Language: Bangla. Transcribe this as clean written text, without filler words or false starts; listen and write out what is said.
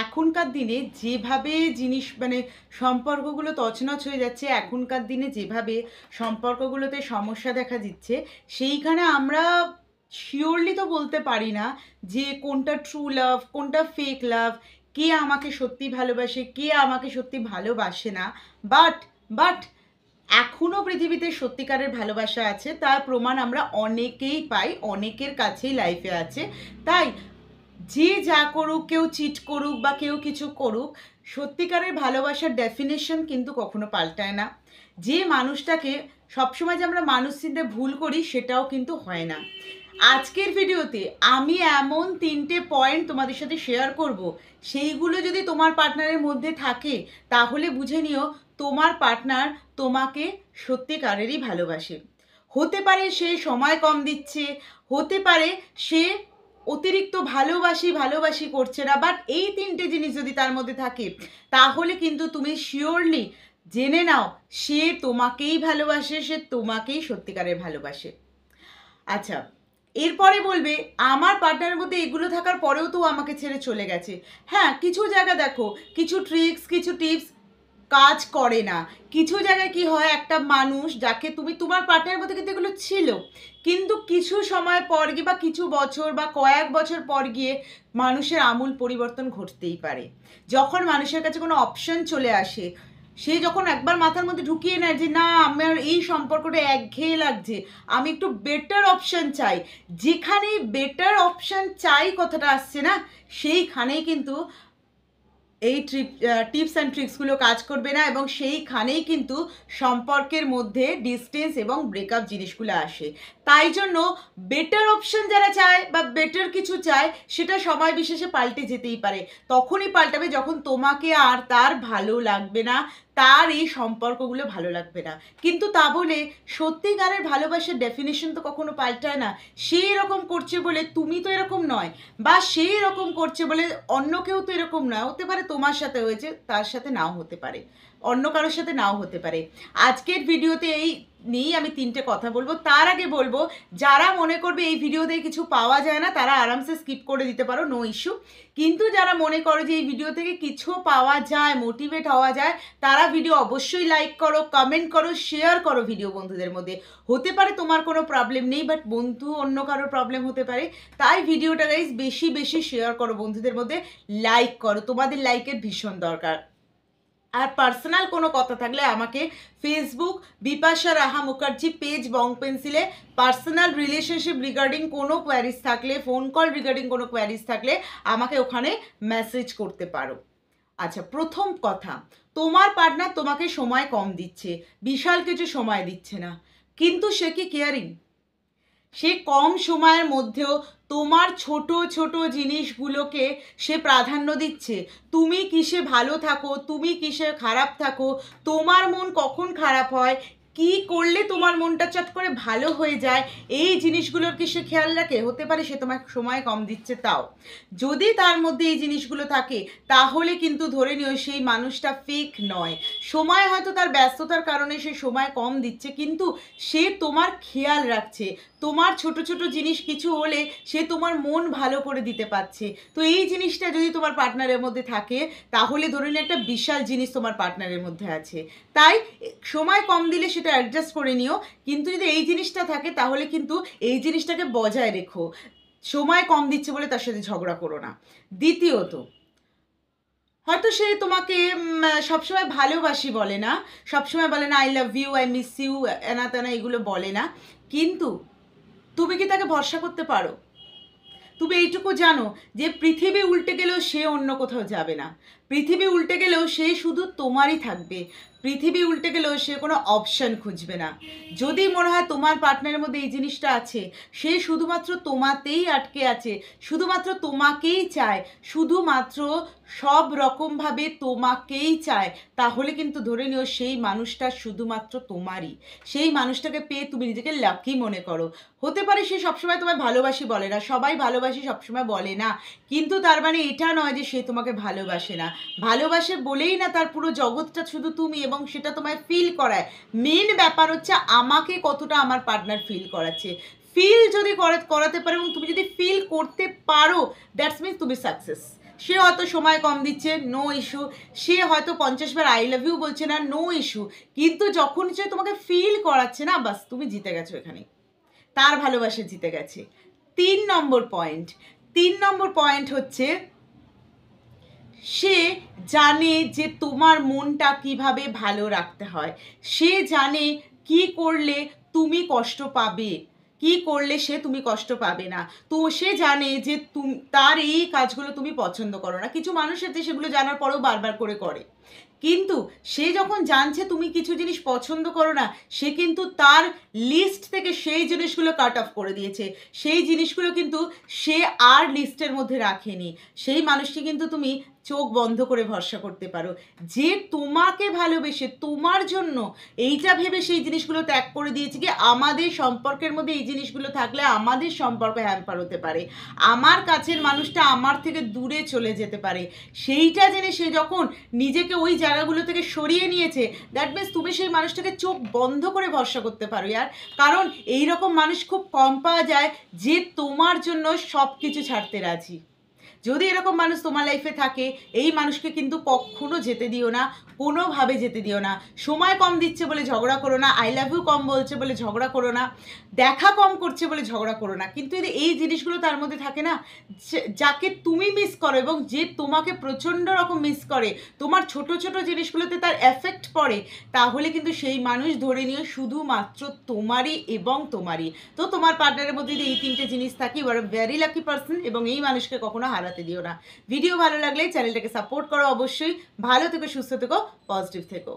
এখনকার দিনে যেভাবে জিনিস মানে সম্পর্কগুলো তছনছ হয়ে যাচ্ছে, এখনকার দিনে যেভাবে সম্পর্কগুলোতে সমস্যা দেখা দিচ্ছে, সেইখানে আমরা শিওরলি তো বলতে পারি না যে কোনটা ট্রু লাভ, কোনটা ফেক লাভ, কে আমাকে সত্যি ভালোবাসে, কে আমাকে সত্যি ভালোবাসে না। বাট বাট এখনও পৃথিবীতে সত্যিকারের ভালোবাসা আছে, তার প্রমাণ আমরা অনেকেই পাই, অনেকের কাছেই লাইফে আছে। তাই যে যা করুক, কেউ চিট করুক বা কেউ কিছু করুক, সত্যিকারের ভালোবাসার ডেফিনেশন কিন্তু কখনো পাল্টায় না। যে মানুষটাকে সবসময় যে আমরা মানুষ চিনতে ভুল করি, সেটাও কিন্তু হয় না। আজকের ভিডিওতে আমি এমন 3টে পয়েন্ট তোমাদের সাথে শেয়ার করব, সেইগুলো যদি তোমার পার্টনারের মধ্যে থাকে তাহলে বুঝে নিও তোমার পার্টনার তোমাকে সত্যিকারেরই ভালোবাসে। হতে পারে সে সময় কম দিচ্ছে, হতে পারে সে অতিরিক্ত ভালোবাসি ভালোবাসি করছে না, বাট এই 3টে জিনিস যদি তার মধ্যে থাকে তাহলে কিন্তু তুমি শিওরলি জেনে নাও সে তোমাকেই ভালোবাসে, সে তোমাকেই সত্যিকারের ভালোবাসে। আচ্ছা, এরপরে বলবে আমার পার্টনারের মধ্যে এগুলো থাকার পরেও তো আমাকে ছেড়ে চলে গেছে। হ্যাঁ, কিছু জায়গা দেখো, কিছু ট্রিক্স, কিছু টিপস কাজ করে না। কিছু জায়গায় কি হয়, একটা মানুষ যাকে তুমি তোমার পার্টনারের মধ্যে কিন্তু এগুলো ছিল, কিন্তু কিছু সময় পর গিয়ে বা কিছু বছর বা কয়েক বছর পর গিয়ে মানুষের আমূল পরিবর্তন ঘটতেই পারে। যখন মানুষের কাছে কোনো অপশন চলে আসে, সে যখন একবার মাথার মধ্যে ঢুকিয়ে নেয় যে না, আমার এই সম্পর্কটা একঘেয়ে লাগছে, আমি একটু বেটার অপশন চাই, যেখানেই বেটার অপশন চাই কথাটা আসছে না, সেইখানেই কিন্তু এই টিপস অ্যান্ড ট্রিক্সগুলো কাজ করবে না, এবং সেইখানেই কিন্তু সম্পর্কের মধ্যে ডিস্টেন্স এবং ব্রেকআপ জিনিসগুলো আসে। তাই জন্য বেটার অপশন যারা চায় বা বেটার কিছু চায়, সেটা সময় বিশেষে পাল্টে যেতেই পারে। তখনই পাল্টাবে যখন তোমাকে আর তার ভালো লাগবে না, তার এই সম্পর্কগুলো ভালো লাগবে না। কিন্তু তা বলে সত্যিকারের ভালোবাসার ডেফিনেশন তো কখনো পাল্টায় না। সে এরকম করছে বলে তুমি তো এরকম নয়, বা সে এরকম করছে বলে অন্য কেউ তো এরকম নয়। হতে পারে তোমার সাথে হয়েছে, তার সাথে নাও হতে পারে, অন্য কারোর সাথে নাও হতে পারে। আজকের ভিডিওতে এই নিয়েই আমি 3টে কথা বলবো। তার আগে বলবো, যারা মনে করবে এই ভিডিওতে কিছু পাওয়া যায় না, তারা আরামসে স্কিপ করে দিতে পারো, নো ইস্যু। কিন্তু যারা মনে করো যে এই ভিডিও থেকে কিছু পাওয়া যায়, মোটিভেট হওয়া যায়, তারা ভিডিও অবশ্যই লাইক করো, কমেন্ট করো, শেয়ার করো ভিডিও বন্ধুদের মধ্যে। হতে পারে তোমার কোনো প্রবলেম নেই, বাট বন্ধু অন্য কারোর প্রবলেম হতে পারে। তাই ভিডিওটা গাইজ বেশি বেশি শেয়ার করো বন্ধুদের মধ্যে, লাইক করো, তোমাদের লাইকের ভীষণ দরকার। আর পার্সোনাল কোনো কথা থাকলে আমাকে ফেসবুক বিপাশা রাহা মুখার্জি পেজ বং পেন্সিলে পার্সোনাল রিলেশনশিপ রিগার্ডিং কোনো কোয়ারিজ থাকলে, ফোন কল রিগার্ডিং কোনো কোয়ারিজ থাকলে আমাকে ওখানে মেসেজ করতে পারো। আচ্ছা, প্রথম কথা, তোমার পার্টনার তোমাকে সময় কম দিচ্ছে, বিশাল কিছু সময় দিচ্ছে না, কিন্তু সে কি কেয়ারিং? সে কম সময়ের মধ্যেও তোমার ছোট ছোট জিনিসগুলোকে সে প্রাধান্য দিচ্ছে। তুমি কিসে ভালো থাকো, তুমি কিসে খারাপ থাকো, তোমার মন কখন খারাপ হয়, কি করলে তোমার মনটা চট করে ভালো হয়ে যায়, এই জিনিসগুলোর কি সে খেয়াল রাখে? হতে পারে সে তোমার সময় কম দিচ্ছে, তাও যদি তার মধ্যে এই জিনিসগুলো থাকে তাহলে কিন্তু ধরে নিও সেই মানুষটা ফেক নয়। সময় হয়তো তার ব্যস্ততার কারণে সে সময় কম দিচ্ছে, কিন্তু সে তোমার খেয়াল রাখছে। তোমার ছোট ছোট জিনিস কিছু হলে সে তোমার মন ভালো করে দিতে পারছে। তো এই জিনিসটা যদি তোমার পার্টনারের মধ্যে থাকে তাহলে ধরে নিও একটা বিশাল জিনিস তোমার পার্টনারের মধ্যে আছে। তাই সময় কম দিলে সেটা অ্যাডজাস্ট করে নিও, কিন্তু যদি এই জিনিসটা থাকে তাহলে কিন্তু এই জিনিসটাকে বজায় রেখো। সময় কম দিচ্ছে বলে তার সাথে ঝগড়া করো না। দ্বিতীয়ত, হয়তো সে তোমাকে সবসময় ভালোবাসি বলে না, সবসময় বলে না I love you, I miss you, এনা তেনা এগুলো বলে না, কিন্তু তুমি কি তাকে ভরসা করতে পারো? তুমি এইটুকু জানো যে পৃথিবী উল্টে গেলেও সে অন্য কোথাও যাবে না, পৃথিবী উল্টে গেলেও সে শুধু তোমারই থাকবে, পৃথিবী উল্টে গেলেও সে কোনো অপশান খুঁজবে না। যদি মনে হয় তোমার পার্টনারের মধ্যে এই জিনিসটা আছে, সে শুধুমাত্র তোমাতেই আটকে আছে, শুধুমাত্র তোমাকেই চায়, শুধুমাত্র সব রকমভাবে তোমাকেই চায়, তাহলে কিন্তু ধরে নিও সেই মানুষটা শুধুমাত্র তোমারই। সেই মানুষটাকে পেয়ে তুমি নিজেকে লাকি মনে করো। হতে পারে সে সবসময় তোমায় ভালোবাসি বলে না, সবাই ভালোবাসি সবসময় বলে না, কিন্তু তার মানে এটা নয় যে সে তোমাকে ভালোবাসে না। ভালোবাসে বলেই না তার পুরো জগৎটা শুধু তুমি, এবং সেটা তোমায় ফিল করায়। মেন ব্যাপার হচ্ছে আমাকে কতটা আমার পার্টনার ফিল করাচ্ছে। ফিল যদি করাতে পারো এবং তুমি যদি ফিল করতে পারো, দ্যাটস মিনস তুমি সাকসেস। সে হয়তো সময় কম দিচ্ছে, নো ইস্যু। সে হয়তো 50 বার আই লাভ ইউ বলছে না, নো ইস্যু। কিন্তু যখন সে তোমাকে ফিল করাচ্ছে না, বাস তুমি জিতে গেছো এখানে, তার ভালোবাসা জিতে গেছে। 3 নম্বর পয়েন্ট হচ্ছে সে জানে যে তোমার মনটা কিভাবে ভালো রাখতে হয়। সে জানে কি করলে তুমি কষ্ট পাবে, কি করলে তুমি কষ্ট পাবে না। তো সে জানে যে তার এই কাজগুলো তুমি পছন্দ করো না। কিছু মানুষ আছে সেগুলো জানার পরেও বারবার করে করে। কিন্তু সে যখন জানছে তুমি কিছু জিনিস পছন্দ করো না, সে কিন্তু তার লিস্ট থেকে সেই জিনিসগুলো কাট অফ করে দিয়েছে। সেই জিনিসগুলো কিন্তু সে আর লিস্টের মধ্যে রাখেনি। সেই মানুষটি কিন্তু তুমি চোখ বন্ধ করে ভরসা করতে পারো, যে তোমাকে ভালোবেসে তোমার জন্য এইটা ভেবে সেই জিনিসগুলো ত্যাগ করে দিয়েছে কি আমাদের সম্পর্কের মধ্যে এই জিনিসগুলো থাকলে আমাদের সম্পর্ক হ্যাম্পার হতে পারে, আমার কাছের মানুষটা আমার থেকে দূরে চলে যেতে পারে। সেইটা জেনে সে যখন নিজেকে ওই জায়গাগুলো থেকে সরিয়ে নিয়েছে, দ্যাট মিনস তুমি সেই মানুষটাকে চোখ বন্ধ করে ভরসা করতে পারো ইয়ার। কারণ এই রকম মানুষ খুব কম পাওয়া যায় যে তোমার জন্য সব কিছু ছাড়তে রাজি। যদি এরকম মানুষ তোমার লাইফে থাকে, এই মানুষকে কিন্তু কখনো যেতে দিও না, কোনোভাবে যেতে দিও না। সময় কম দিচ্ছে বলে ঝগড়া করো না, আই লাভ ইউ কম বলছে বলে ঝগড়া করো না, দেখা কম করছে বলে ঝগড়া করো না। কিন্তু যদি এই জিনিসগুলো তার মধ্যে থাকে না, যাকে তুমি মিস করো এবং যে তোমাকে প্রচণ্ড রকম মিস করে, তোমার ছোট ছোট জিনিসগুলোতে তার এফেক্ট পড়ে, তাহলে কিন্তু সেই মানুষ ধরে নিয়ে শুধুমাত্র তোমারই এবং তোমারই। তো তোমার পার্টনারের মধ্যে যদি এই 3টে জিনিস থাকে, you are very lucky person, এবং এই মানুষকে কখনো হারাতে দিও না। ভিডিও ভালো লাগলে চ্যানেলটাকে সাপোর্ট করো অবশ্যই। ভালো থেকো, সুস্থ থেকো, পজিটিভ থেকো।